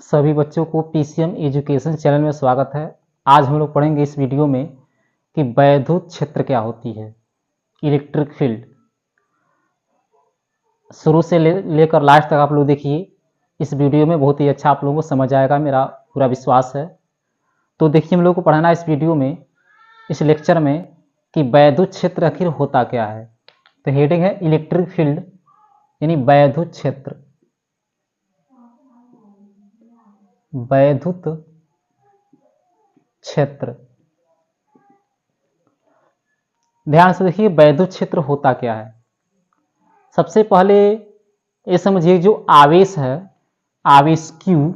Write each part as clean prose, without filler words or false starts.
सभी बच्चों को पीसीएम एजुकेशन चैनल में स्वागत है। आज हम लोग पढ़ेंगे इस वीडियो में कि वैद्युत क्षेत्र क्या होती है, इलेक्ट्रिक फील्ड। शुरू से लेकर लास्ट तक आप लोग देखिए। इस वीडियो में बहुत ही अच्छा आप लोगों को समझ आएगा, मेरा पूरा विश्वास है। तो देखिए, हम लोग को पढ़ना है इस वीडियो में, इस लेक्चर में, कि वैद्युत क्षेत्र आखिर होता क्या है। तो हेडिंग है इलेक्ट्रिक फील्ड यानी वैद्युत क्षेत्र। वैद्युत क्षेत्र, ध्यान से देखिए वैद्युत क्षेत्र होता क्या है। सबसे पहले ये समझिए, जो आवेश है, आवेश Q,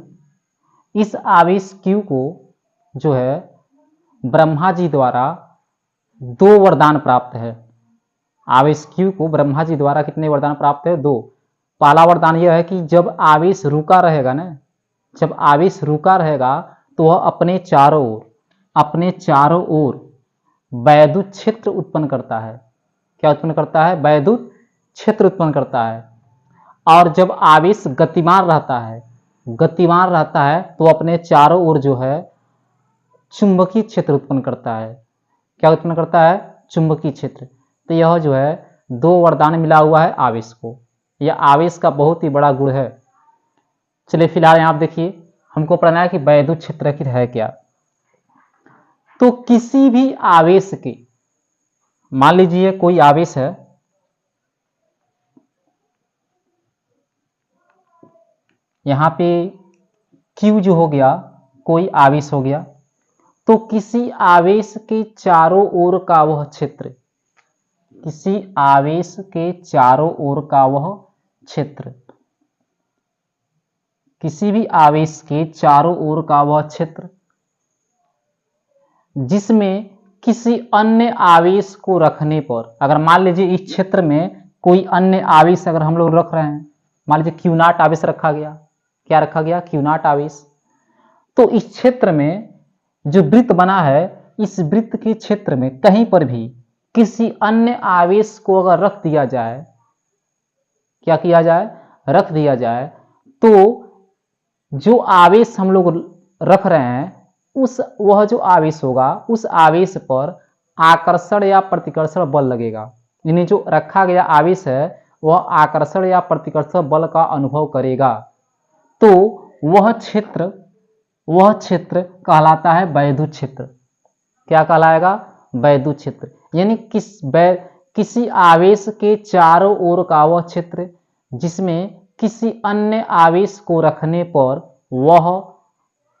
इस आवेश Q को जो है ब्रह्मा जी द्वारा दो वरदान प्राप्त है। आवेश Q को ब्रह्मा जी द्वारा कितने वरदान प्राप्त है? दो। पहला वरदान यह है कि जब आवेश रुका रहेगा ना, जब आवेश रुका रहेगा तो वह अपने चारों ओर वैद्युत क्षेत्र उत्पन्न करता है। क्या उत्पन्न करता है? वैद्युत क्षेत्र उत्पन्न करता है। और जब आवेश गतिमान रहता है तो अपने चारों ओर जो है चुंबकीय क्षेत्र उत्पन्न करता है। क्या उत्पन्न करता है? चुंबकीय क्षेत्र। तो यह जो है दो वरदान मिला हुआ है आवेश को। यह आवेश का बहुत ही बड़ा गुण है। चलिए फिलहाल यहाँ आप देखिए, हमको पढ़ना है कि वैद्युत क्षेत्र आखिर है क्या। तो किसी भी आवेश के, मान लीजिए कोई आवेश है, यहाँ पे Q जो हो गया, कोई आवेश हो गया, तो किसी आवेश के चारों ओर का वह क्षेत्र, किसी आवेश के चारों ओर का वह क्षेत्र, किसी भी आवेश के चारों ओर का वह क्षेत्र जिसमें किसी अन्य आवेश को रखने पर, अगर मान लीजिए इस क्षेत्र में कोई अन्य आवेश अगर हम लोग रख रहे हैं, मान लीजिए Q0 आवेश रखा गया। क्या रखा गया? Q0 आवेश। तो इस क्षेत्र में जो वृत्त बना है, इस वृत्त के क्षेत्र में कहीं पर भी किसी अन्य आवेश को अगर रख दिया जाए, क्या किया जाए? रख दिया जाए, तो जो आवेश हम लोग रख रहे हैं वह जो आवेश होगा, उस आवेश पर आकर्षण या प्रतिकर्षण बल लगेगा। यानी जो रखा गया आवेश है वह आकर्षण या प्रतिकर्षण बल का अनुभव करेगा। तो वह क्षेत्र कहलाता है वैद्युत क्षेत्र। क्या कहलाएगा? वैद्युत क्षेत्र। यानी किसी आवेश के चारों ओर का वह क्षेत्र जिसमें किसी अन्य आवेश को रखने पर वह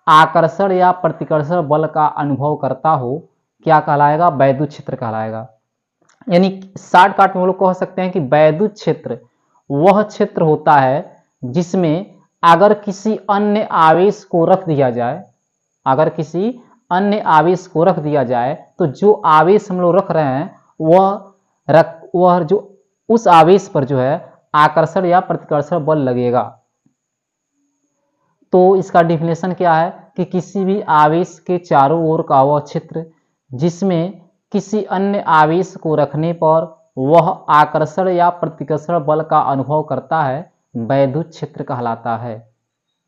आकर्षण या प्रतिकर्षण बल का अनुभव करता हो, क्या कहलाएगा? वैद्युत क्षेत्र कहलाएगा। यानी शॉर्टकट में हम लोग कह सकते हैं कि वैद्युत क्षेत्र वह क्षेत्र होता है जिसमें अगर किसी अन्य आवेश को रख दिया जाए, अगर किसी अन्य आवेश को रख दिया जाए, तो जो आवेश हम लोग रख रहे हैं वह जो उस आवेश पर जो है आकर्षण या प्रतिकर्षण बल लगेगा। तो इसका डिफिनेशन क्या है कि किसी भी आवेश के चारों ओर का वह क्षेत्र जिसमें किसी अन्य आवेश को रखने पर वह आकर्षण या प्रतिकर्षण बल का अनुभव करता है, वैद्युत क्षेत्र कहलाता है।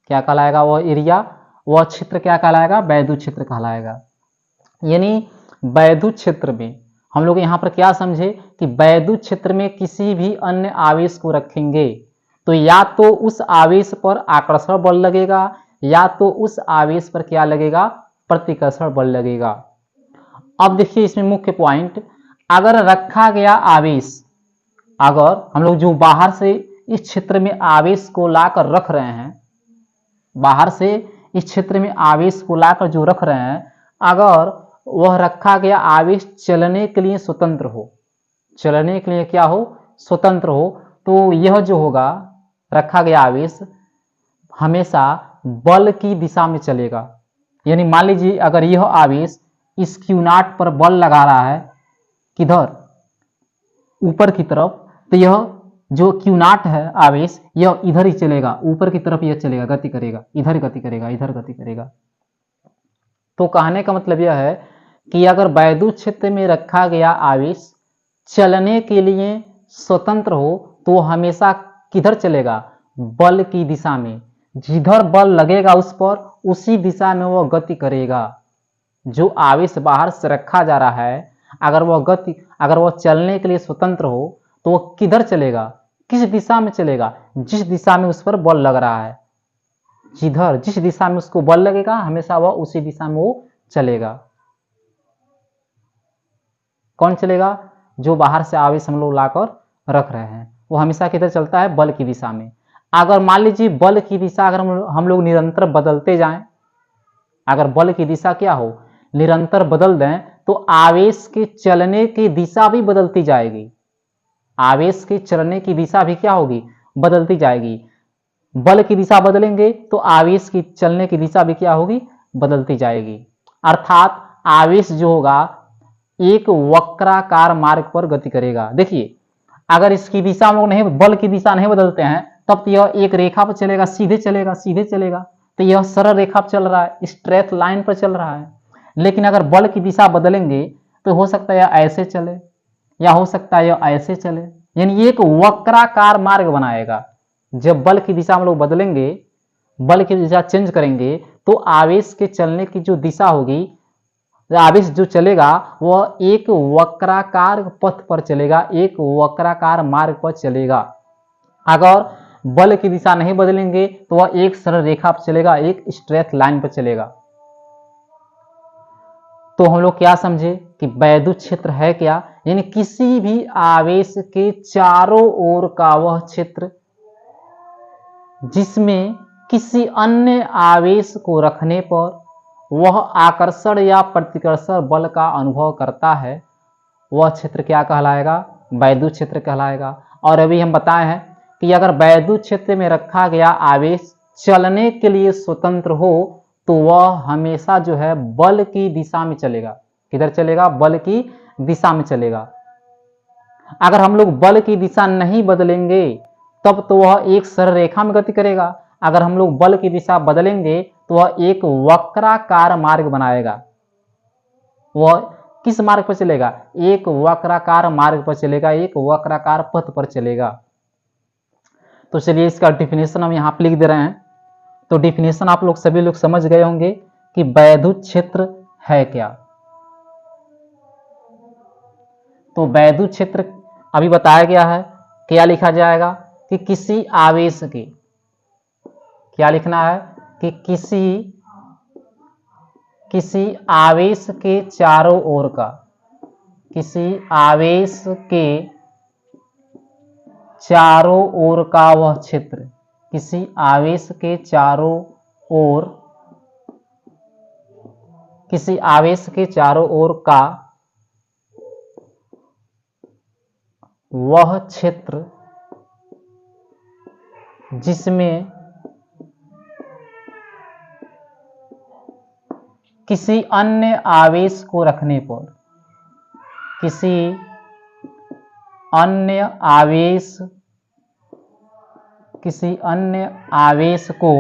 क्या कहलाएगा? वह एरिया, वह क्षेत्र क्या कहलाएगा? वैद्युत क्षेत्र कहलाएगा। यानी वैद्युत क्षेत्र में हम लोग यहाँ पर क्या समझे कि वैद्युत क्षेत्र में किसी भी अन्य आवेश को रखेंगे तो या तो उस आवेश पर आकर्षण बल लगेगा या तो उस आवेश पर क्या लगेगा? प्रतिकर्षण बल लगेगा। अब देखिए इसमें मुख्य पॉइंट, अगर रखा गया आवेश, अगर हम लोग जो बाहर से इस क्षेत्र में आवेश को लाकर रख रहे हैं, बाहर से इस क्षेत्र में आवेश को लाकर जो रख रहे हैं, अगर वह रखा गया आवेश चलने के लिए स्वतंत्र हो, चलने के लिए क्या हो? स्वतंत्र हो, तो यह जो होगा रखा गया आवेश हमेशा बल की दिशा में चलेगा। यानी मान लीजिए अगर यह आवेश इस Q0 पर बल लगा रहा है, किधर? ऊपर की तरफ, तो यह जो Q0 है आवेश, यह इधर ही चलेगा, ऊपर की तरफ यह चलेगा, गति करेगा, इधर गति करेगा, इधर गति करेगा। तो कहने का मतलब यह है कि अगर वैद्युत क्षेत्र में रखा गया आवेश चलने के लिए स्वतंत्र हो तो हमेशा किधर चलेगा? बल की दिशा में। जिधर बल लगेगा उस पर उसी दिशा में वह गति करेगा। जो आवेश बाहर से रखा जा रहा है, अगर वह चलने के लिए स्वतंत्र हो तो वह किधर चलेगा, किस दिशा में चलेगा, जिस दिशा में उस पर बल लग रहा है। जिस दिशा में उसको बल लगेगा हमेशा वह उसी दिशा में वो चलेगा। कौन चलेगा? जो बाहर से आवेश हम लोग लाकर रख रहे हैं वो हमेशा किधर चलता है? बल की दिशा में। अगर मान लीजिए बल की दिशा अगर हम लोग निरंतर बदलते जाएं, अगर बल की दिशा क्या हो, निरंतर बदल दें, तो आवेश के चलने की दिशा भी बदलती जाएगी। आवेश के चलने की दिशा भी क्या होगी? बदलती जाएगी। बल की दिशा बदलेंगे तो आवेश की चलने की दिशा भी क्या होगी? बदलती जाएगी। अर्थात आवेश जो होगा एक वक्राकार मार्ग पर गति करेगा। देखिए, अगर इसकी दिशा हम लोग नहीं, बल की दिशा नहीं बदलते हैं, तब तो यह एक रेखा पर चलेगा, सीधे चलेगा, सीधे चलेगा। तो यह सरल रेखा पर चल रहा है, स्ट्रेट लाइन पर चल रहा है। लेकिन अगर बल की दिशा बदलेंगे तो हो सकता है यह ऐसे चले, या हो सकता है यह ऐसे चले, यानी एक वक्राकार मार्ग बनाएगा। जब बल की दिशा हम लोग बदलेंगे, बल की दिशा चेंज करेंगे, तो आवेश के चलने की जो दिशा होगी, आवेश जो चलेगा वह एक वक्राकार पथ पर चलेगा, एक वक्राकार मार्ग पर चलेगा। अगर बल की दिशा नहीं बदलेंगे तो वह एक सरल रेखा पर चलेगा, एक स्ट्रेट लाइन पर चलेगा। तो हम लोग क्या समझे कि वैद्युत क्षेत्र है क्या? यानी किसी भी आवेश के चारों ओर का वह क्षेत्र जिसमें किसी अन्य आवेश को रखने पर वह आकर्षण या प्रतिकर्षण बल का अनुभव करता है, वह क्षेत्र क्या कहलाएगा? वैद्युत क्षेत्र कहलाएगा। और अभी हम बताए हैं कि अगर वैद्युत क्षेत्र में रखा गया आवेश चलने के लिए स्वतंत्र हो तो वह हमेशा जो है बल की दिशा में चलेगा। किधर चलेगा? बल की दिशा में चलेगा। अगर हम लोग बल की दिशा नहीं बदलेंगे तब तो वह एक सरल रेखा में गति करेगा। अगर हम लोग बल की दिशा बदलेंगे तो वह एक वक्राकार मार्ग बनाएगा। वह किस मार्ग पर चलेगा? एक वक्राकार मार्ग पर चलेगा, एक वक्राकार पथ पर चलेगा। तो चलिए इसका डिफिनेशन हम यहाँ पे लिख दे रहे हैं। तो डिफिनेशन आप लोग सभी लोग समझ गए होंगे कि वैद्युत क्षेत्र है क्या। तो वैद्युत क्षेत्र अभी बताया गया है, क्या लिखा जाएगा कि किसी आवेश के, क्या लिखना है कि किसी आवेश के चारों ओर का, किसी आवेश के चारों ओर का वह क्षेत्र, किसी आवेश के चारों ओर, किसी आवेश के चारों ओर का वह क्षेत्र जिसमें किसी अन्य आवेश को रखने पर, किसी अन्य आवेश को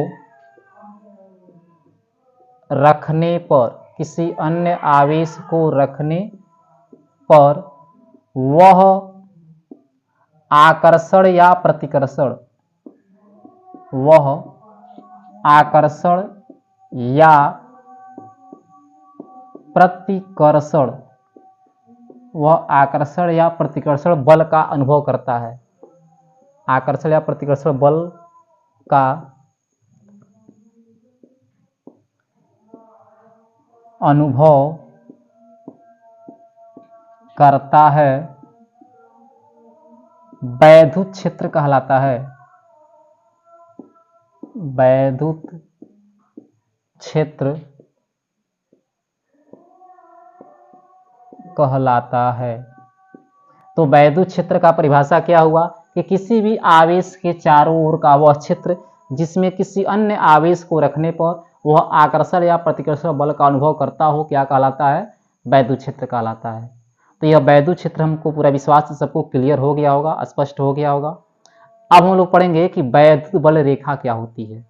रखने पर, किसी अन्य आवेश को रखने पर वह आकर्षण या प्रतिकर्षण, वह आकर्षण या प्रतिकर्षण, वह आकर्षण या प्रतिकर्षण बल का अनुभव करता है। आकर्षण या प्रतिकर्षण बल का अनुभव करता है, वैद्युत क्षेत्र कहलाता है। वैद्युत क्षेत्र कहलाता है। तो वैद्युत क्षेत्र का परिभाषा क्या हुआ कि किसी भी आवेश के चारों ओर का वह क्षेत्र जिसमें किसी अन्य आवेश को रखने पर वह आकर्षण या प्रतिकर्षण बल का अनुभव करता हो, क्या कहलाता है? वैद्युत क्षेत्र कहलाता है। तो यह वैद्युत क्षेत्र हमको पूरा विश्वास से सबको क्लियर हो गया होगा, स्पष्ट हो गया होगा। अब हम लोग पढ़ेंगे कि वैद्युत बल रेखा क्या होती है।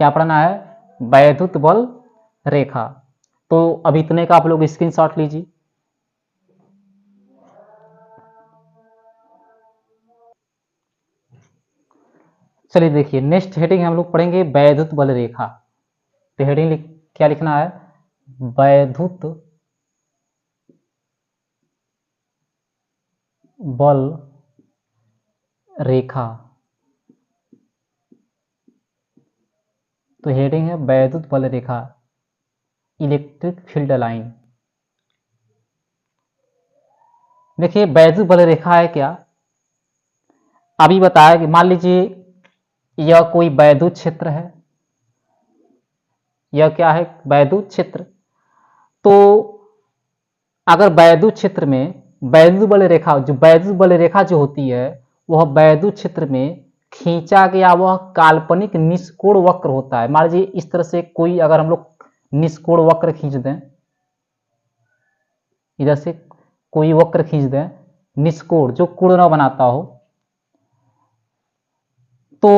क्या पढ़ना है? वैद्युत बल रेखा। तो अब इतने का आप लोग स्क्रीनशॉट लीजिए। चलिए देखिए, नेक्स्ट हेडिंग हम लोग पढ़ेंगे वैद्युत बल रेखा। तो हेडिंग क्या लिखना है? वैद्युत बल रेखा। तो हेडिंग है वैद्युत बल रेखा, इलेक्ट्रिक फील्ड लाइन। देखिए वैद्युत बल रेखा है क्या? अभी बताया कि मान लीजिए यह कोई वैद्युत क्षेत्र है, यह क्या है? वैद्युत क्षेत्र। तो अगर वैद्युत क्षेत्र में वैद्युत बल रेखा, जो वैद्युत बल रेखा जो होती है वह वैद्युत क्षेत्र में खींचा गया वह काल्पनिक निष्कोण वक्र होता है। मान लीजिए इस तरह से कोई अगर हम लोग निष्कोण वक्र खींच दें, इधर से कोई वक्र खींच दें निष्कोण, जो कोण न बनाता हो, तो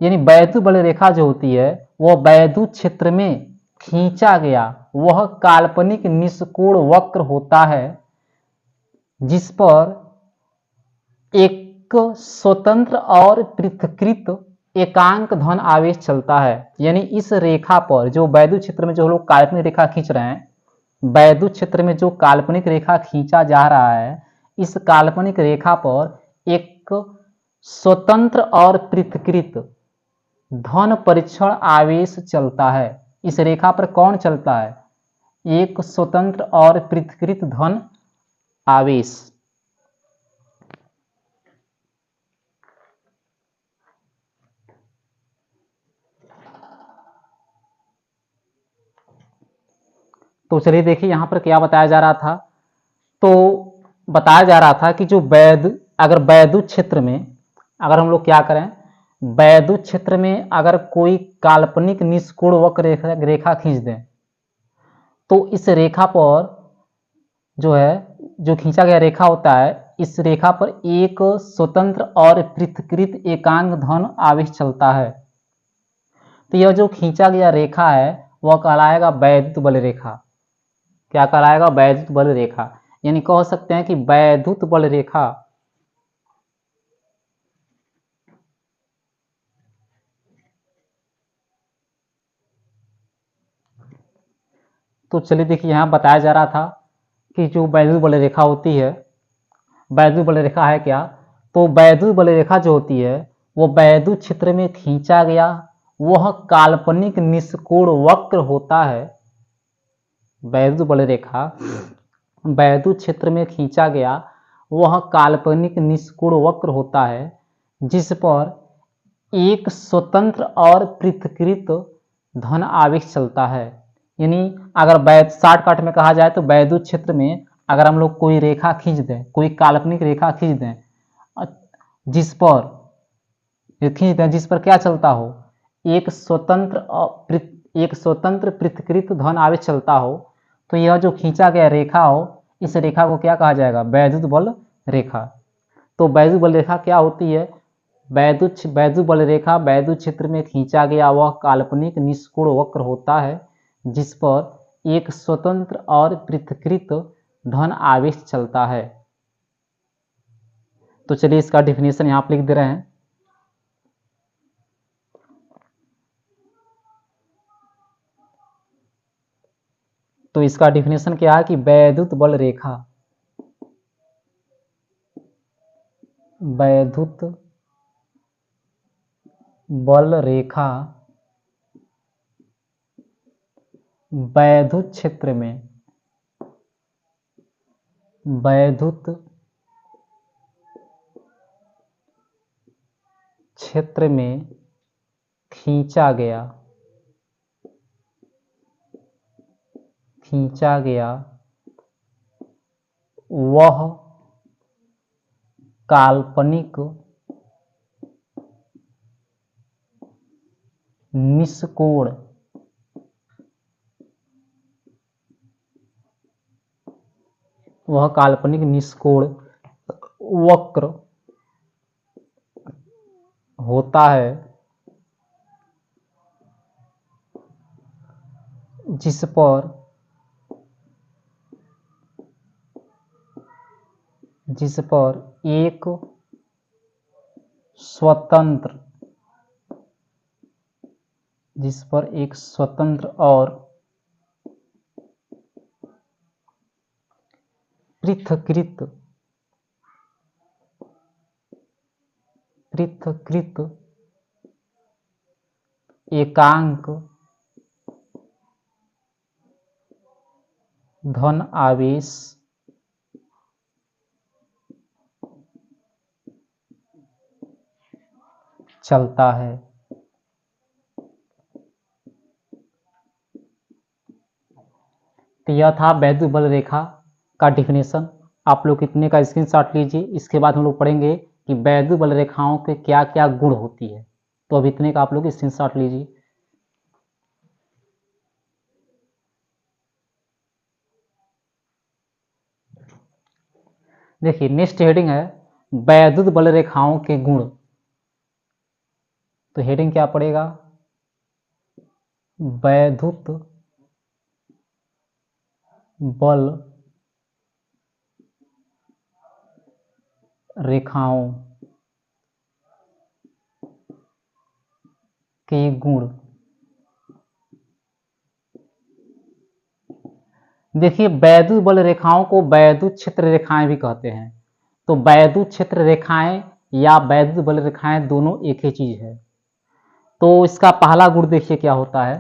यानी वैद्युत बल रेखा जो होती है वह वैद्युत क्षेत्र में खींचा गया वह काल्पनिक निष्कोण वक्र होता है जिस पर एक स्वतंत्र और पृथक्कृत एकांक धन आवेश चलता है। यानी इस रेखा पर जो वैद्युत क्षेत्र में जो लोग काल्पनिक रेखा खींच रहे हैं, वैद्युत क्षेत्र में जो काल्पनिक रेखा खींचा जा रहा है, इस काल्पनिक रेखा पर एक स्वतंत्र और पृथक्कृत धन परीक्षण आवेश चलता है। इस रेखा पर कौन चलता है? एक स्वतंत्र और पृथक्कृत धन आवेश। तो चलिए देखिए यहां पर क्या बताया जा रहा था। तो बताया जा रहा था कि जो अगर वैद्युत क्षेत्र में अगर हम लोग क्या करें, वैद्युत क्षेत्र में अगर कोई काल्पनिक निष्कोण वक्र रेखा खींच दें, तो इस रेखा पर जो है जो खींचा गया रेखा होता है, इस रेखा पर एक स्वतंत्र और पृथक्कृत एकांक धन आवेश चलता है। तो यह जो खींचा गया रेखा है वह कहलाएगा वैद्युत बल रेखा। क्या कहलाएगा? वैद्युत बल रेखा। यानी कह सकते हैं कि वैद्युत बल रेखा तो चलिए देखिए यहां बताया जा रहा था कि जो वैद्युत बल रेखा होती है, वैद्युत बल रेखा है क्या? तो वैद्युत बल रेखा जो होती है वो वैद्युत क्षेत्र में खींचा गया वह काल्पनिक निष्कोण वक्र होता है। वैद्युत बल रेखा वैद्युत क्षेत्र में खींचा गया वह काल्पनिक निष्कोण वक्र होता है जिस पर एक स्वतंत्र और पृथक्कृत धन आवेश चलता है। यानी अगर शॉर्टकट में कहा जाए तो वैद्युत क्षेत्र में अगर हम लोग कोई रेखा खींच दें, कोई काल्पनिक रेखा खींच दें जिस पर क्या चलता हो, एक स्वतंत्र पृथक्कृत धन आवेश चलता हो, तो यह जो खींचा गया रेखा हो, इस रेखा को क्या कहा जाएगा? वैद्युत बल रेखा। तो वैद्युत बल रेखा क्या होती है? वैद्युत बल रेखा वैद्युत क्षेत्र में खींचा गया वह काल्पनिक निष्कोण वक्र होता है जिस पर एक स्वतंत्र और पृथक्कृत धन आवेश चलता है। तो चलिए इसका डिफिनेशन यहां पर लिख दे रहे हैं। तो इसका डिफिनेशन क्या है कि वैद्युत बल रेखा वैद्युत बल रेखा वैद्युत क्षेत्र में खींचा गया वह काल्पनिक निष्कोण वक्र होता है जिस पर एक स्वतंत्र जिस पर एक स्वतंत्र और पृथक्कृत एकांक धन आवेश चलता है। तो यह था वैद्युत बल रेखा का डिफिनेशन। आप लोग इतने का स्क्रीनशॉट लीजिए। इसके बाद हम लोग पढ़ेंगे कि वैद्युत बल रेखाओं के क्या क्या गुण होती है। तो अब इतने का आप लोग स्क्रीनशॉट लीजिए। देखिए नेक्स्ट हेडिंग है वैद्युत बल रेखाओं के गुण। तो हेडिंग क्या पड़ेगा? वैद्युत बल रेखाओं के गुण। देखिए वैद्युत बल रेखाओं को वैद्युत क्षेत्र रेखाएं भी कहते हैं। तो वैद्युत क्षेत्र रेखाएं या वैद्युत बल रेखाएं दोनों एक ही चीज है। तो इसका पहला गुण देखिए क्या होता है।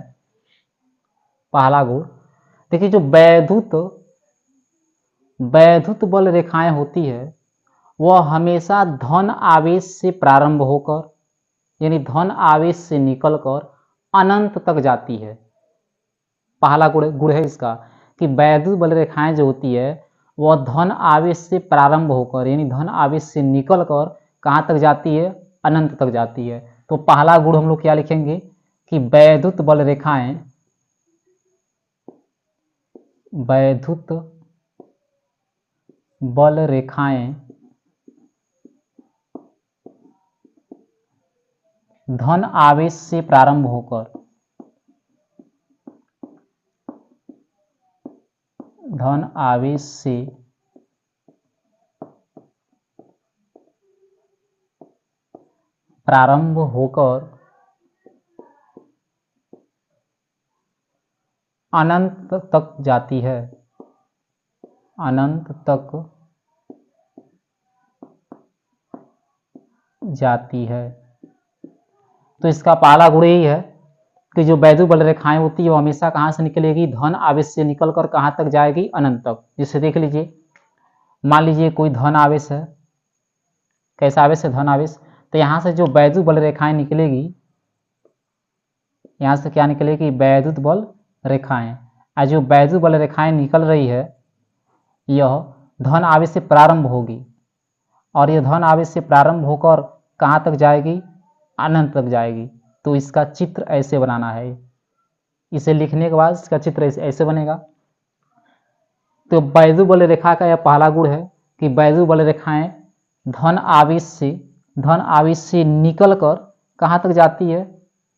पहला गुण देखिए जो वैद्युत बल रेखाएं होती है वह हमेशा धन आवेश से प्रारंभ होकर यानी धन आवेश से निकलकर अनंत तक जाती है। पहला गुण है इसका कि वैद्युत बल रेखाएं जो होती है वह धन आवेश से प्रारंभ होकर यानी धन आवेश से निकलकर कहां तक जाती है? अनंत तक जाती है। तो पहला गुण हम लोग क्या लिखेंगे कि वैद्युत बल रेखाएं धन आवेश से प्रारंभ होकर अनंत तक जाती है। अनंत तक जाती है। तो इसका पहला गुण यही है कि जो वैद्युत बल रेखाएं होती है वो हमेशा कहां से निकलेगी? धन आवेश से निकलकर कहां तक जाएगी? अनंत तक। जिसे देख लीजिए, मान लीजिए कोई धन आवेश है। कैसा आवेश है? धन आवेश। तो यहां से जो वैद्युत बल रेखाएं निकलेगी, यहां से क्या निकलेगी? वैद्युत बल रेखाएं। और जो वैद्युत बल रेखाएं निकल रही है यह धन आवेश से प्रारंभ होगी और यह धन आवेश से प्रारंभ होकर कहां तक जाएगी? अनंत तक जाएगी। तो इसका चित्र ऐसे बनाना है। इसे लिखने के बाद इसका चित्र ऐसे बनेगा। तो वैद्युत बल रेखा का यह पहला गुण है कि वैद्युत बल रेखाएं धन आवेश से निकलकर कहां तक जाती है?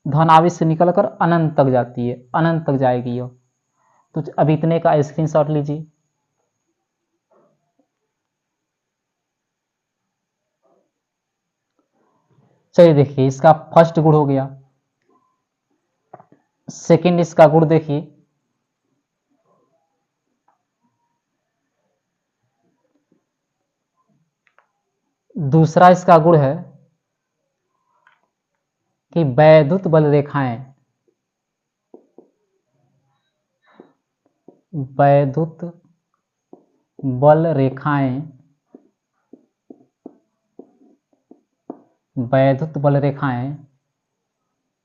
धन आवेश से निकलकर अनंत तक जाती है। अनंत तक जाएगी यह। तो अब इतने का स्क्रीनशॉट लीजिए। चलिए देखिए, इसका फर्स्ट गुण हो गया। सेकंड इसका गुण देखिए, दूसरा इसका गुण है कि वैद्युत बल रेखाएं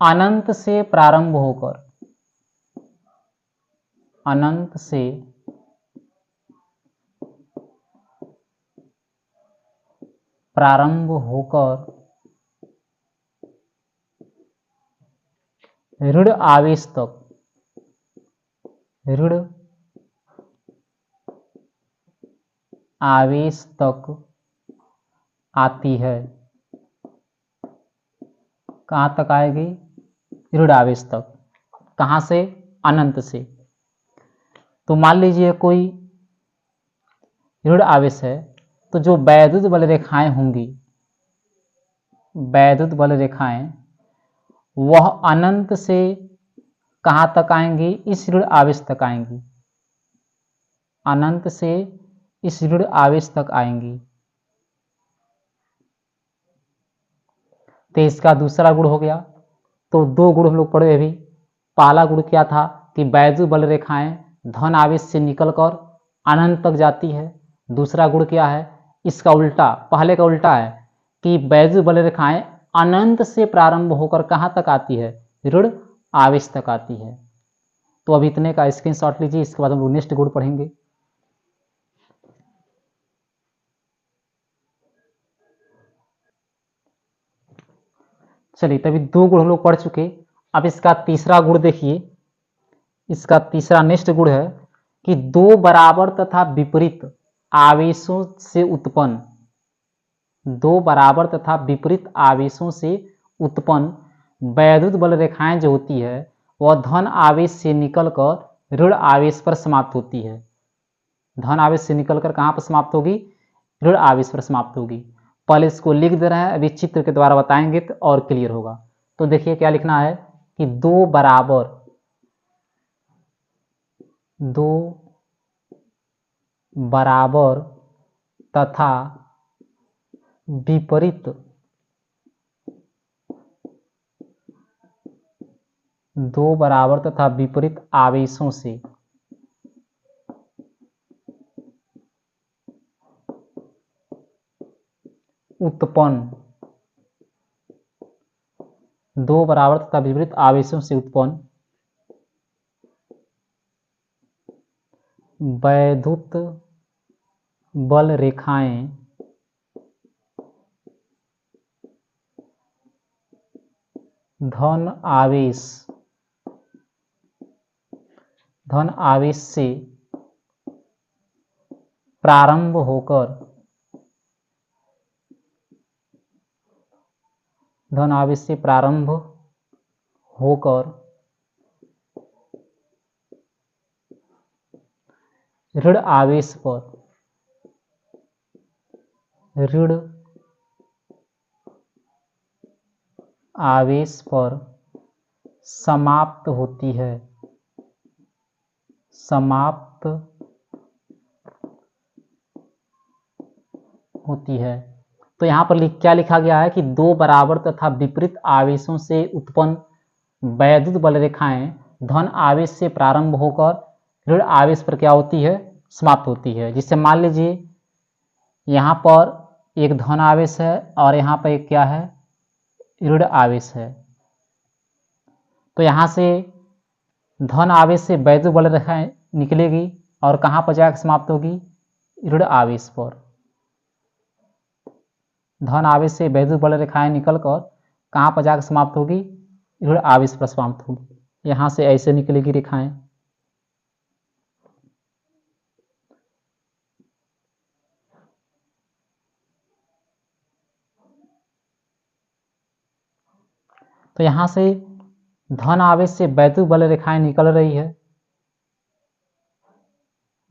अनंत से प्रारंभ होकर ऋण आवेश तक आती है। कहां तक आएगी? ऋण आवेश तक। कहां से? अनंत से। तो मान लीजिए कोई ऋण आवेश है, तो जो वैद्युत बल रेखाएं होंगी, वैद्युत बल रेखाएं वह अनंत से कहाँ तक आएंगी, इस ऋण आवेश तक आएंगी, अनंत से इस ऋण आवेश तक आएंगी। तो इसका दूसरा गुण हो गया। तो दो गुण हम लोग पढ़े अभी। पहला गुण क्या था कि बैजु बल रेखाएं धन आवेश से निकलकर अनंत तक जाती है। दूसरा गुण क्या है, इसका उल्टा, पहले का उल्टा है कि बैजु बल रेखाएं अनंत से प्रारंभ होकर कहां तक आती है, ऋण आवेश तक आती है। तो अब इतने का स्क्रीनशॉट लीजिए, इसके बाद हम लोग नेक्स्ट गुण पढ़ेंगे। चलिए, तभी दो गुण हम लोग पढ़ चुके। अब इसका तीसरा गुण देखिए। इसका तीसरा नेक्स्ट गुण है कि दो बराबर तथा विपरीत आवेशों से उत्पन्न, दो बराबर तथा विपरीत आवेशों से उत्पन्न वैद्युत बल रेखाएं जो होती है वह धन आवेश से निकलकर ऋण आवेश पर समाप्त होती है। धन आवेश से निकलकर कहां पर समाप्त होगी, ऋण आवेश पर समाप्त होगी। पहले इसको लिख दे रहे हैं, अभी चित्र के द्वारा बताएंगे तो और क्लियर होगा। तो देखिए क्या लिखना है कि दो बराबर तथा विपरीत दो बराबर तथा विपरीत आवेशों से उत्पन्न, दो बराबर तथा विपरीत आवेशों से उत्पन्न वैद्युत बल रेखाएं धन आवेश से प्रारंभ होकर ऋण आवेश पर समाप्त होती है, तो यहां पर क्या लिखा गया है कि दो बराबर तथा विपरीत आवेशों से उत्पन्न वैद्युत बल रेखाएं धन आवेश से प्रारंभ होकर ऋण आवेश पर क्या होती है, समाप्त होती है। जिससे मान लीजिए यहां पर एक धन आवेश है और यहां पर एक क्या है, ऋण आवेश है। तो यहां से धन आवेश से वैद्युत बल रेखाएं निकलेगी और कहां पर जाकर समाप्त होगी, ऋण आवेश पर। धन आवेश से वैद्युत बल रेखाएं निकलकर कहां पर जाकर समाप्त होगी, ऋण आवेश पर समाप्त होगी। यहां से ऐसे निकलेगी रेखाएं। तो यहां से धन आवेश से वैद्युत बल रेखाएं निकल रही है,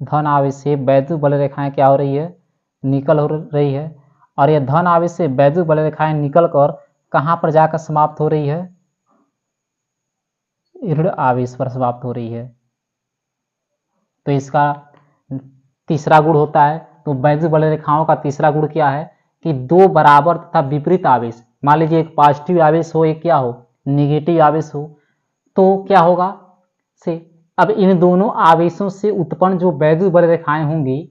धन आवेश से वैद्युत बल रेखाएं क्या हो रही है, निकल हो रही है। और यह धन आवेश से वैद्युत बल रेखाएं निकलकर कहां पर जाकर समाप्त हो रही है, ऋण आवेश पर समाप्त हो रही है। तो इसका तीसरा गुण होता है, तो वैद्युत बल रेखाओं का तीसरा गुण क्या है कि दो बराबर तथा विपरीत आवेश, मान लीजिए एक पॉजिटिव आवेश हो, एक क्या हो, निगेटिव आवेश हो, तो क्या होगा से अब इन दोनों आवेशों से उत्पन्न जो वैद्युत बल रेखाएं होंगी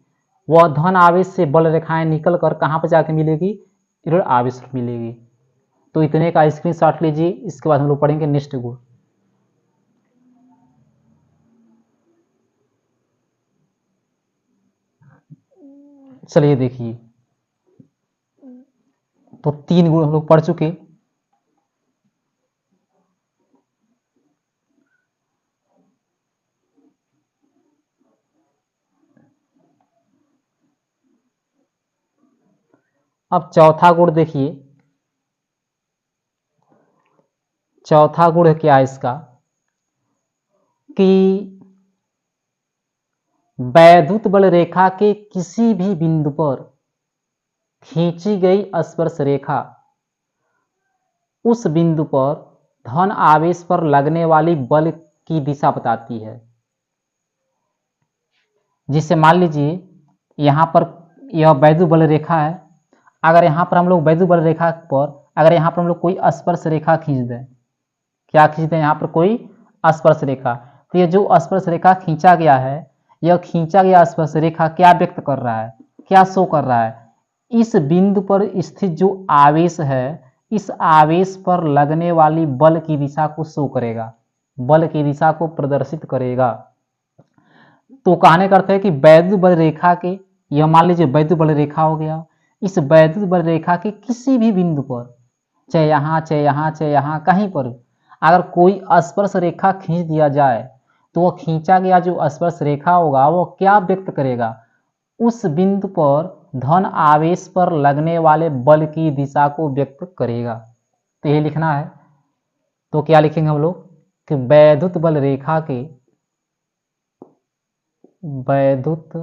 वह धन आवेश से बल रेखाएं निकलकर कहां पर जाकर मिलेगी, ऋण आवेश पर मिलेगी। तो इतने का स्क्रीनशॉट लीजिए, इसके बाद हम लोग पढ़ेंगे नेक्स्ट गुण। चलिए देखिए, तो तीन गुण हम लोग पढ़ चुके। अब चौथा गुण देखिए, चौथा गुण क्या है इसका कि वैद्युत बल रेखा के किसी भी बिंदु पर खींची गई स्पर्श रेखा उस बिंदु पर धन आवेश पर लगने वाली बल की दिशा बताती है। जिससे मान लीजिए यहाँ पर यह वैद्युत बल रेखा है, अगर यहाँ पर हम लोग वैद्युत बल रेखा पर अगर यहाँ पर हम लोग कोई स्पर्श रेखा खींच दें, क्या खींच दें यहाँ पर कोई स्पर्श रेखा, तो ये जो स्पर्श रेखा खींचा गया है, यह खींचा गया स्पर्श रेखा क्या व्यक्त कर रहा है, क्या शो कर रहा है, इस बिंदु पर स्थित जो आवेश है, इस आवेश पर लगने वाली बल की दिशा को शो करेगा, बल की दिशा को प्रदर्शित करेगा। तो कहने का अर्थ है कि वैद्युत बल रेखा के, यह मान लीजिए वैद्युत बल रेखा हो गया, इस वैद्युत बल रेखा के किसी भी बिंदु पर, चाहे यहाँ चाहे यहाँ चाहे यहाँ कहीं पर अगर कोई स्पर्श रेखा खींच दिया जाए, तो वह खींचा गया जो स्पर्श रेखा होगा वो क्या व्यक्त करेगा, उस बिंदु पर धन आवेश पर लगने वाले बल की दिशा को व्यक्त करेगा। तो ये लिखना है। तो क्या लिखेंगे हम लोग कि वैद्युत बल रेखा के, वैद्युत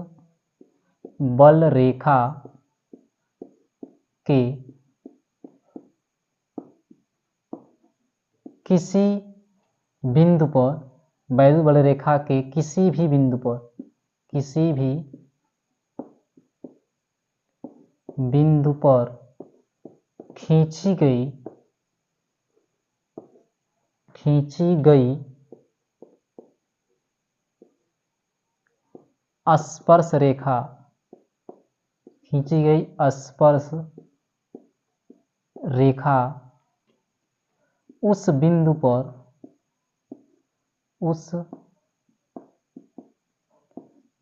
बल रेखा के किसी बिंदु पर, वैद्युत बल रेखा के किसी भी बिंदु पर, किसी भी बिंदु पर खींची गई स्पर्श रेखा, खींची गई स्पर्श रेखा उस बिंदु पर, उस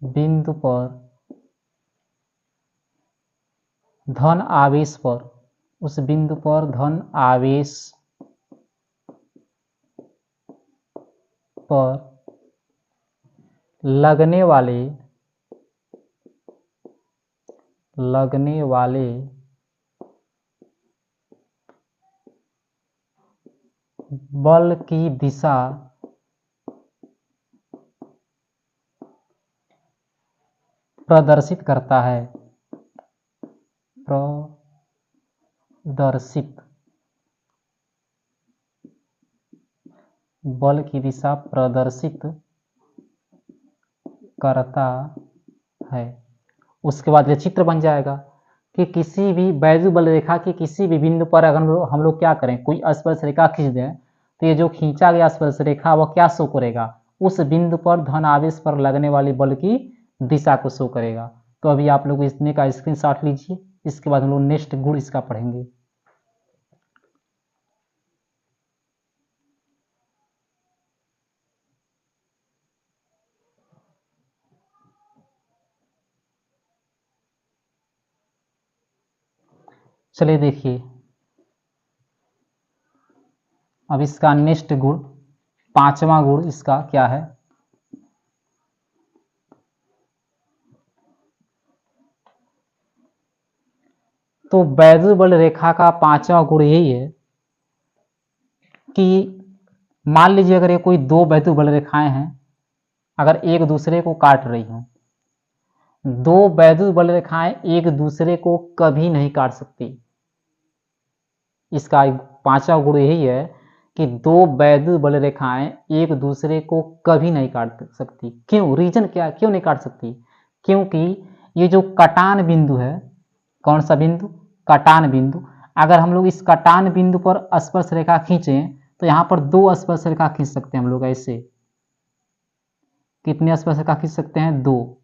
बिंदु पर धन आवेश पर, उस बिंदु पर धन आवेश पर लगने वाले बल की दिशा प्रदर्शित करता है, प्रदर्शित बल की दिशा प्रदर्शित करता है। उसके बाद ये चित्र बन जाएगा कि किसी भी वैद्युत बल रेखा के किसी भी बिंदु पर अगर हम लोग क्या करें, कोई स्पर्श रेखा खींच दें, तो ये जो खींचा गया स्पर्श रेखा वह क्या शो करेगा, उस बिंदु पर धन आवेश पर लगने वाली बल की दिशा को शो करेगा। तो अभी आप लोग इसने का स्क्रीनशॉट लीजिए, इसके बाद हम लोग नेक्स्ट गुण इसका पढ़ेंगे। चलिए देखिए अब इसका नेक्स्ट गुण, पांचवा गुण इसका क्या है। तो वैद्युत बल रेखा का पांचवा गुण यही है कि मान लीजिए अगर ये कोई दो वैद्युत बल रेखाएं हैं, अगर एक दूसरे को काट रही हो, दो वैद्युत बल रेखाएं एक दूसरे को कभी नहीं काट सकती। इसका पांचवा गुण यही है कि दो वैद्युत बल रेखाएं एक दूसरे को कभी नहीं काट सकती। क्यों, रीजन क्या, क्यों नहीं काट सकती, क्योंकि ये जो कटान बिंदु है, कौन सा बिंदु, कटान बिंदु, अगर हम लोग इस कटान बिंदु पर स्पर्श रेखा खींचें तो यहाँ पर दो स्पर्श रेखा खींच सकते हैं हम लोग ऐसे। कितने स्पर्श रेखा खींच सकते हैं, दो।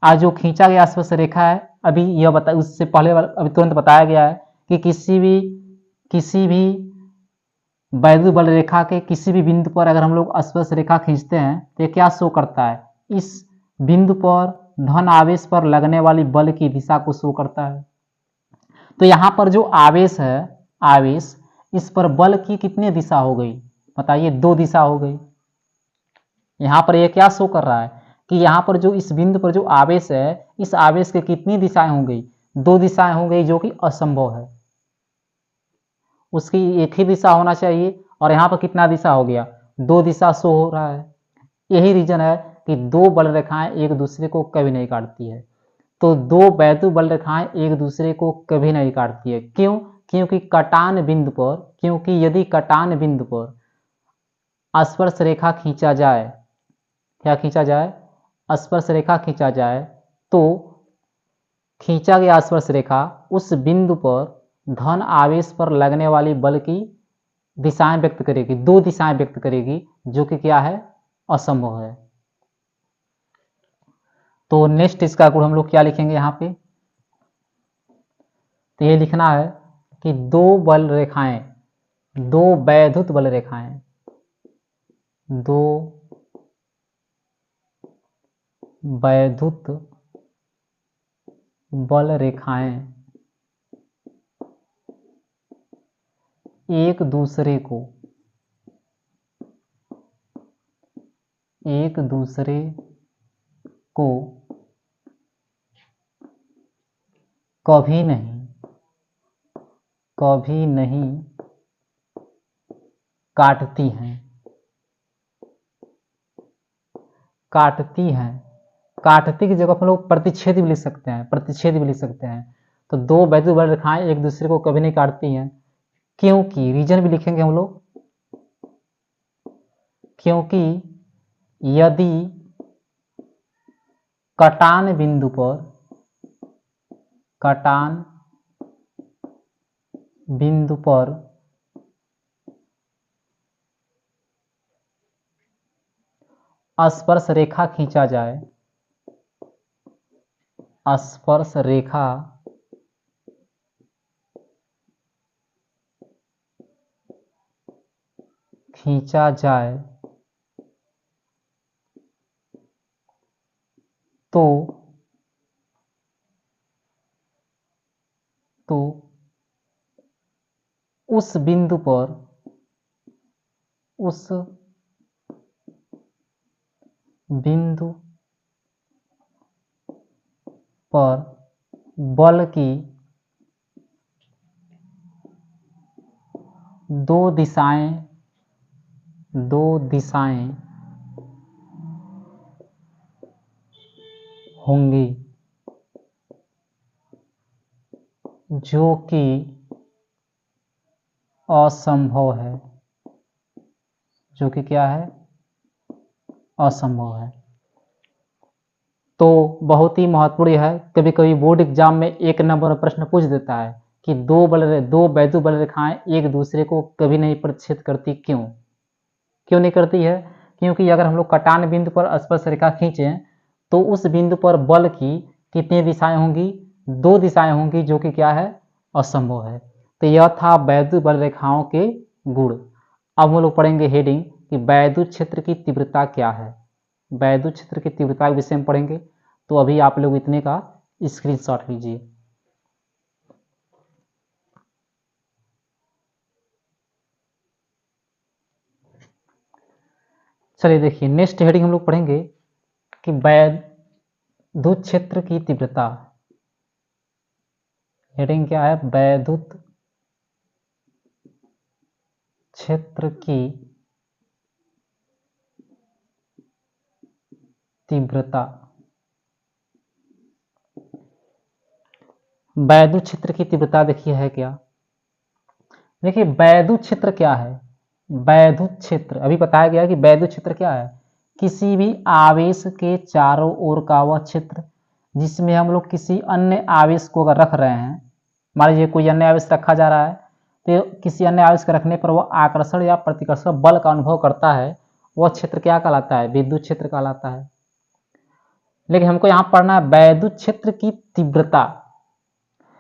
आज जो खींचा गया स्पर्श रेखा है, अभी यह बता, उससे पहले अभी तुरंत बताया गया है कि किसी भी वैद्युत बल रेखा के किसी भी बिंदु पर अगर हम लोग स्पर्श रेखा खींचते हैं तो ये क्या शो करता है, इस बिंदु पर धन आवेश पर लगने वाली बल की दिशा को शो करता है। तो यहाँ पर जो आवेश है, आवेश, इस पर बल की कितनी दिशा हो गई बताइए, दो दिशा हो गई। यहाँ पर ये क्या शो कर रहा है कि यहाँ पर जो इस बिंदु पर जो आवेश है, इस आवेश की कितनी दिशाएं हो गई, दो दिशाएं हो गई, जो कि असंभव है। उसकी एक ही दिशा होना चाहिए और यहाँ पर कितना दिशा हो गया, दो दिशा शो हो रहा है। यही रीजन है कि दो बल रेखाएं एक दूसरे को कभी नहीं काटती है। तो दो वैद्युत बल रेखाएं एक दूसरे को कभी नहीं काटती है। क्यों, क्योंकि यदि कटान बिंदु पर स्पर्श रेखा खींचा जाए, क्या खींचा जाए, स्पर्श रेखा खींचा जाए, तो खींचा गया स्पर्श रेखा उस बिंदु पर धन आवेश पर लगने वाली बल की दिशाएं व्यक्त करेगी, 2 दिशाएं व्यक्त करेगी, जो कि क्या है, असंभव है। तो नेक्स्ट इसका गुण हम लोग क्या लिखेंगे यहाँ पे, तो ये लिखना है कि 2 बल रेखाएं, 2 वैद्युत बल रेखाएं, 2 वैद्युत बल रेखाएं एक दूसरे को कभी नहीं काटती हैं। काटती की जगह हम लोग प्रतिच्छेद भी लिख सकते हैं, तो 2 वैद्युत बल रेखाएं एक दूसरे को कभी नहीं काटती हैं, क्योंकि रीजन भी लिखेंगे हम लोग, क्योंकि यदि कटान बिंदु पर स्पर्श रेखा खींचा जाए, स्पर्श रेखा खींचा जाए तो उस बिंदु पर बल की 2 दिशाएं होंगी, जो कि असंभव है, जो कि क्या है, असंभव है। तो बहुत ही महत्वपूर्ण है, कभी कभी बोर्ड एग्जाम में 1 नंबर प्रश्न पूछ देता है कि 2 वैद्युत बल रेखाएं एक दूसरे को कभी नहीं प्रतिच्छेद करती, क्यों नहीं करती है, क्योंकि अगर हम लोग कटान बिंदु पर स्पर्श रेखा खींचें तो उस बिंदु पर बल की कितनी दिशाएं होंगी, 2 दिशाएं होंगी, जो कि क्या है, असंभव है। तो यह था वैद्युत बल रेखाओं के गुण। अब हम लोग पढ़ेंगे हेडिंग कि वैद्युत क्षेत्र की तीव्रता क्या है, वैद्युत क्षेत्र की तीव्रता के विषय में पढ़ेंगे। तो अभी आप लोग इतने का स्क्रीनशॉट लीजिए। चलिए देखिए, नेक्स्ट हेडिंग हम लोग पढ़ेंगे कि वैद्युत क्षेत्र की तीव्रता। हेडिंग क्या है, वैद्युत क्षेत्र की तीव्रता। वैद्युत क्षेत्र की तीव्रता देखिए है क्या, देखिए वैद्युत क्षेत्र क्या है, वैद्युत क्षेत्र अभी बताया गया कि वैद्युत क्षेत्र क्या है, किसी भी आवेश के चारों ओर का वह क्षेत्र जिसमें हम लोग किसी अन्य आवेश को अगर रख रहे हैं, मान लीजिए कोई अन्य आवेश रखा जा रहा है, तो किसी अन्य आवेश के रखने पर वह आकर्षण या प्रतिकर्षण बल का अनुभव करता है, वह क्षेत्र क्या कहलाता है, विद्युत क्षेत्र कहलाता है। लेकिन हमको यहाँ पढ़ना है वैद्युत क्षेत्र की तीव्रता,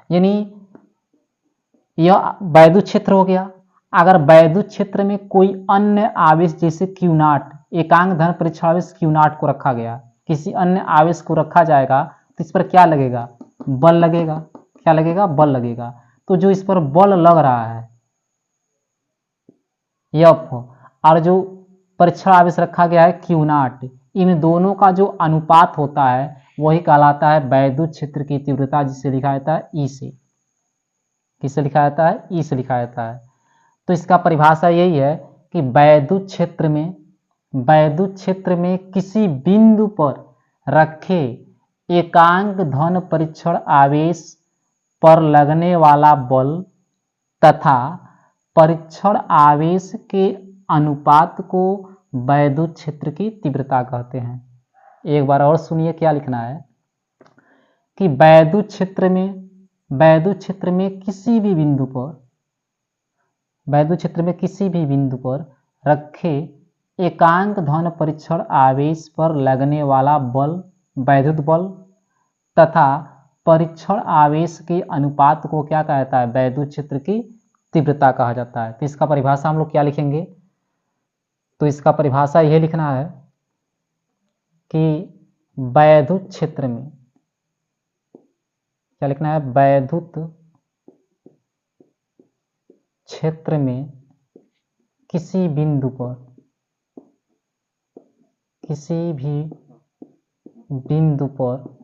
यानी यह वैद्युत क्षेत्र हो गया। अगर वैद्युत क्षेत्र में कोई अन्य आवेश जैसे Q नॉट, एकांक धन परीक्षण आवेश Q नॉट को रखा गया, किसी अन्य आवेश को रखा जाएगा तो इस पर क्या लगेगा, बल लगेगा, क्या लगेगा, बल लगेगा। तो जो इस पर बल लग रहा है F, और जो परीक्षण आवेश रखा गया है Q नॉट, इन दोनों का जो अनुपात होता है वही कहलाता है वैद्युत क्षेत्र की तीव्रता, जिसे लिखा जाता है E से। किससे लिखा जाता है, E से लिखा जाता है। तो इसका परिभाषा यही है कि वैद्युत क्षेत्र में किसी बिंदु पर रखे एकांक धन परीक्षण आवेश पर लगने वाला बल तथा परीक्षण आवेश के अनुपात को वैद्युत क्षेत्र की तीव्रता कहते हैं। एक बार और सुनिए क्या लिखना है कि वैद्युत क्षेत्र में किसी भी बिंदु पर रखे एकांक धन परीक्षण आवेश पर लगने वाला बल वैद्युत बल तथा परीक्षण आवेश के अनुपात को क्या कहता है? वैद्युत क्षेत्र की तीव्रता कहा जाता है। तो इसका परिभाषा हम लोग क्या लिखेंगे? तो इसका परिभाषा यह लिखना है कि वैद्युत क्षेत्र में क्या लिखना है? वैद्युत क्षेत्र में किसी भी बिंदु पर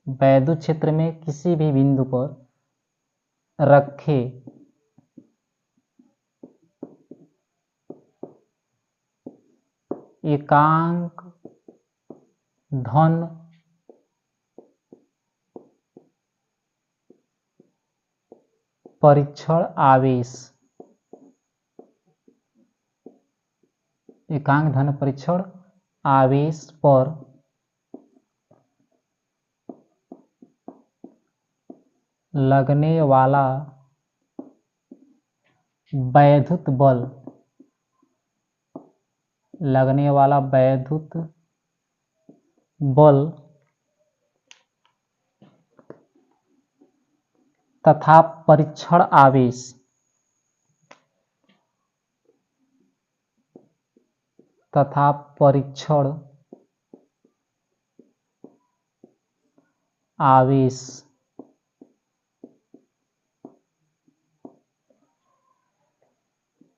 वैद्युत क्षेत्र में किसी भी बिंदु पर रखे एकांक धन परीक्षण आवेश पर लगने वाला वैद्युत बल तथा परीक्षण आवेश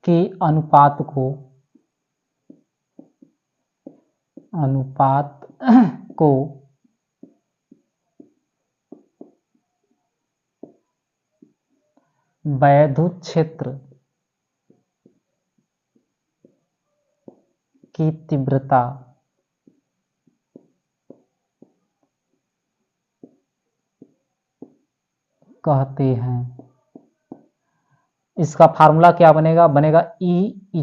के अनुपात को वैद्युत क्षेत्र की तीव्रता कहते हैं। इसका फार्मूला क्या बनेगा? E =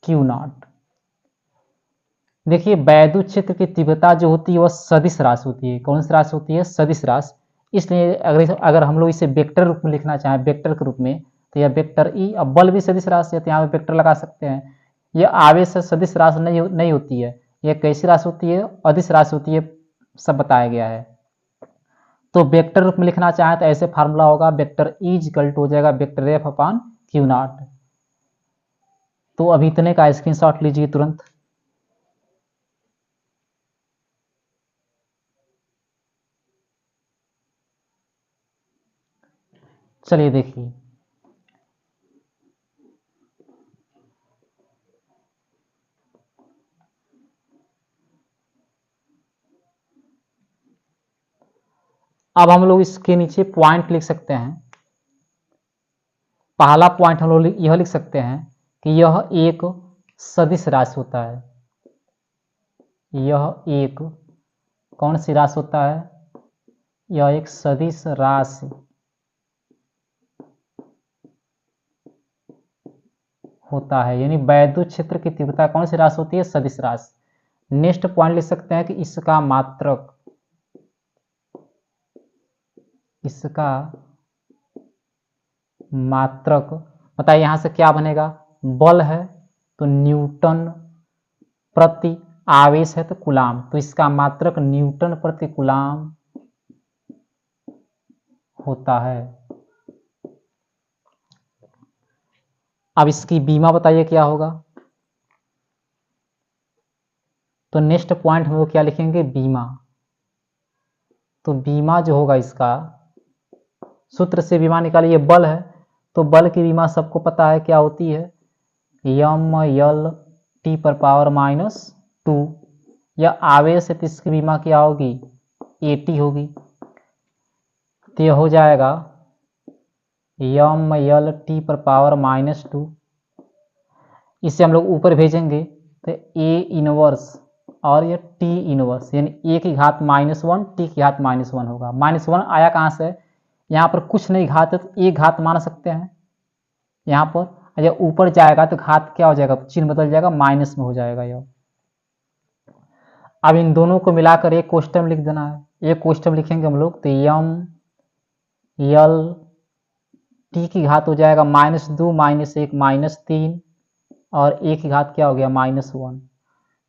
F/Q0। देखिए वैद्युत क्षेत्र की तीव्रता जो होती है वह सदिश राशि होती है। कौन सी राशि होती है? सदिश राशि। इसलिए अगर हम लोग इसे वेक्टर रूप में लिखना चाहें, वेक्टर के रूप में, तो यह वेक्टर E। अब बल भी सदिश राशि है तो यहाँ पे वेक्टर लगा सकते हैं। यह आवेश सदिश राशि नहीं होती है। यह कैसी राशि होती है? अदिश राशि होती है, सब बताया गया है। तो वेक्टर रूप में लिखना चाहें तो ऐसे फार्मूला होगा, वेक्टर E = हो जाएगा वेक्टर F/Q0। तो अभी इतने का स्क्रीनशॉट लीजिए तुरंत। चलिए देखिए, अब हम लोग इसके नीचे पॉइंट लिख सकते हैं। पहला पॉइंट हम लोग यह लिख सकते हैं कि यह एक सदिश राशि होता है। यह एक कौन सी राशि होता है? यह एक सदिश राशि होता है। यानी वैद्युत क्षेत्र की तीव्रता कौन सी राशि होती है? सदिश राशि। नेक्स्ट पॉइंट लिख सकते हैं कि इसका मात्रक बताइए यहां से क्या बनेगा? बल है तो न्यूटन प्रति आवेश है तो कूलाम, तो इसका मात्रक न्यूटन प्रति कूलाम होता है। अब इसकी बीमा बताइए क्या होगा? तो नेक्स्ट पॉइंट हम लोग क्या लिखेंगे? बीमा। तो बीमा जो होगा इसका सूत्र से बीमा निकालिए। बल है तो बल की बीमा सबको पता है क्या होती है? mL/T⁻²। या आवेश है तो इसकी बीमा क्या होगी? AT होगी। तो यह हो जाएगा mL/T⁻²। इसे हम लोग ऊपर भेजेंगे तो A 1 और ये टी इनवर्स, यानी ए की घात -1 टी की घात -1 होगा। -1 आया कहाँ से, यहाँ पर कुछ नहीं घात है तो एक घात मान सकते हैं यहाँ पर। जब ऊपर जाएगा तो घात क्या हो जाएगा, चिन्ह बदल जाएगा, माइनस में हो जाएगा यह। अब इन दोनों को मिलाकर एक कोष्टक लिख देना है। एक कोष्टक लिखेंगे हम लोग तो यम यल टी की घात हो जाएगा -2 -1 -3 और ए की घात क्या हो गया -1।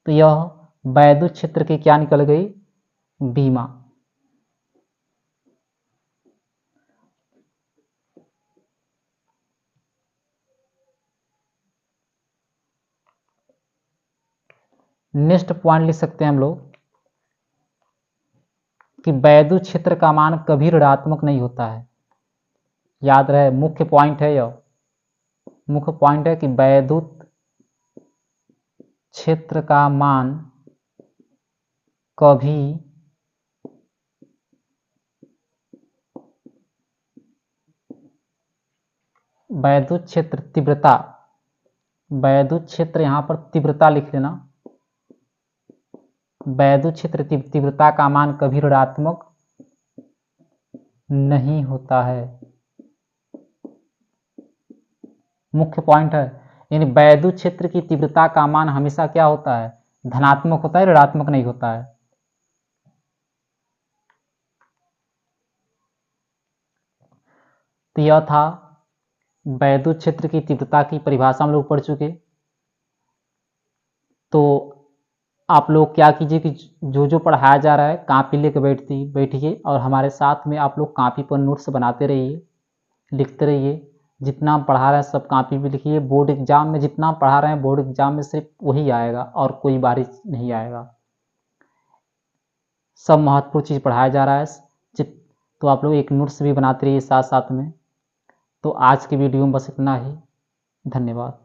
तो यह वैद्युत क्षेत्र की क्या निकल गई, बीमा। नेक्स्ट पॉइंट लिख सकते हैं हम लोग कि वैद्युत क्षेत्र का मान कभी ऋणात्मक नहीं होता है। याद रहे, मुख्य पॉइंट है यह, मुख्य पॉइंट है कि वैद्युत क्षेत्र का मान कभी वैद्युत क्षेत्र तीव्रता, वैद्युत क्षेत्र यहां पर तीव्रता लिख लेना, वैद्युत क्षेत्र तीव्रता का मान कभी ऋणात्मक नहीं होता है। मुख्य पॉइंट है, यानी वैद्युत क्षेत्र की तीव्रता का मान हमेशा क्या होता है, धनात्मक होता है, ऋणात्मक नहीं होता है। तो यह था वैद्युत क्षेत्र की तीव्रता की परिभाषा हम लोग पढ़ चुके। तो आप लोग क्या कीजिए कि जो जो पढ़ाया जा रहा है कॉपी लेकर बैठिए और हमारे साथ में आप लोग कॉपी पर नोट्स बनाते रहिए, लिखते रहिए। जितना पढ़ा रहे हैं सब कॉपी पे लिखिए। बोर्ड एग्जाम में जितना पढ़ा रहे हैं बोर्ड एग्जाम में सिर्फ वही आएगा और कोई बारिश नहीं आएगा। सब महत्वपूर्ण चीज़ पढ़ाया जा रहा है। तो आप लोग एक नोट्स भी बनाते रहिए साथ साथ में। तो आज की वीडियो में बस इतना ही। धन्यवाद।